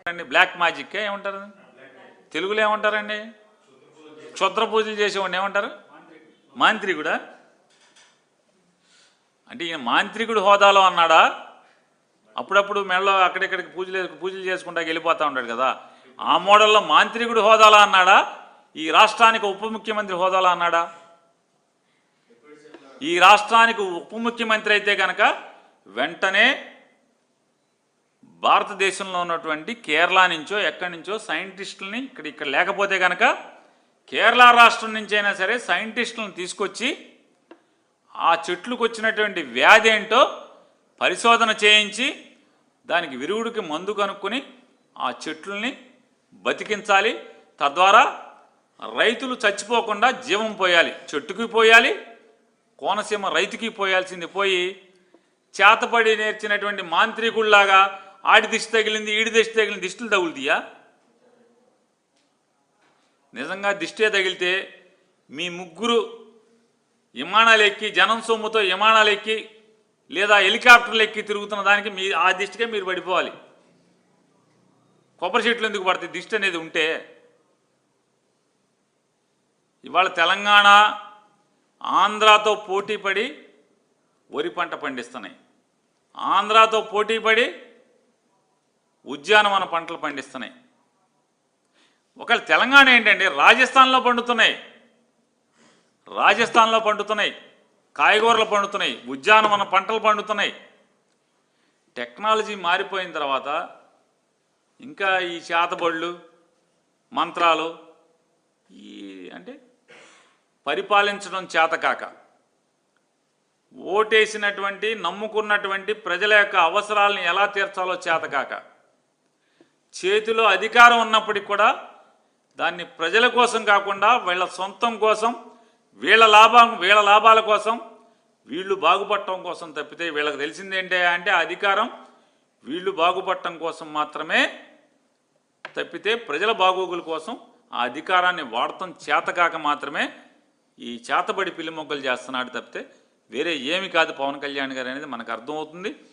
Black magic ఏమంటారు, తెలుగులో ఏమంటారండి? క్షుద్ర పూజలు చేసేవాడిని ఏమంటారు? మాంత్రికుడా? అంటే ఈయన మాంత్రికుడు హోదాలో అన్నాడా? అప్పుడప్పుడు మెడలో అక్కడిక్కడికి పూజలు చేసుకుంటా వెళ్ళిపోతూ ఉంటాడు కదా, ఆ మోడల్లో మాంత్రికుడు హోదాలో అన్నాడా? ఈ రాష్ట్రానికి ఉప ముఖ్యమంత్రి హోదాలో అన్నాడా? ఈ రాష్ట్రానికి ఉప ముఖ్యమంత్రి అయితే కనుక వెంటనే భారతదేశంలో ఉన్నటువంటి కేరళ నుంచో ఎక్కడి నుంచో సైంటిస్టులని ఇక్కడ లేకపోతే కనుక కేరళ రాష్ట్రం నుంచైనా సరే సైంటిస్టులను తీసుకొచ్చి ఆ చెట్లకు వచ్చినటువంటి వ్యాధి ఏంటో పరిశోధన చేయించి దానికి విరుగుడికి మందు కనుక్కొని ఆ చెట్లని బతికించాలి. తద్వారా రైతులు చచ్చిపోకుండా జీవం పోయాలి, చెట్టుకి పోయాలి, కోనసీమ రైతుకి పోయాల్సింది పోయి చేతపడి నేర్చినటువంటి మాంత్రికుల్లాగా ఆడి దిష్టి తగిలింది ఈడి దిష్టి తగిలింది దిష్టిలు తగులుతీయా? నిజంగా దిష్టే తగిలితే మీ ముగ్గురు విమానాలు ఎక్కి జనం సొమ్ముతో విమానాలు ఎక్కి లేదా హెలికాప్టర్లు ఎక్కి తిరుగుతున్న దానికి మీ ఆ దిష్టికే మీరు పడిపోవాలి. కొబ్బరి చెట్లు ఎందుకు పడతాయి దిష్టి అనేది ఉంటే? ఇవాళ తెలంగాణ ఆంధ్రాతో పోటీపడి వరి పంట పండిస్తున్నాయి, ఆంధ్రాతో పోటీపడి ఉద్యానవన పంటలు పండిస్తున్నాయి. ఒకవేళ తెలంగాణ ఏంటంటే రాజస్థాన్లో పండుతున్నాయి, రాజస్థాన్లో పండుతున్నాయి, కాయగూరలు పండుతున్నాయి, ఉద్యానవన పంటలు పండుతున్నాయి. టెక్నాలజీ మారిపోయిన తర్వాత ఇంకా ఈ చేతబళ్ళు మంత్రాలు ఈ అంటే పరిపాలించడం చేతకాక ఓటేసినటువంటి నమ్ముకున్నటువంటి ప్రజల యొక్క అవసరాలను ఎలా తీర్చాలో చేతకాక చేతిలో అధికారం ఉన్నప్పటికి కూడా దాన్ని ప్రజల కోసం కాకుండా వీళ్ళ సొంతం కోసం వీళ్ళ లాభాల కోసం వీళ్ళు బాగుపడటం కోసం తప్పితే వీళ్ళకి తెలిసిందేంటి అంటే అధికారం వీళ్ళు బాగుపడటం కోసం మాత్రమే తప్పితే ప్రజల బాగోగుల కోసం ఆ అధికారాన్ని వాడటం చేతకాక మాత్రమే ఈ చేతబడి పిల్లి మొగ్గలు చేస్తున్నాడు తప్పితే వేరే ఏమి కాదు పవన్ కళ్యాణ్ గారు అనేది మనకు అర్థమవుతుంది.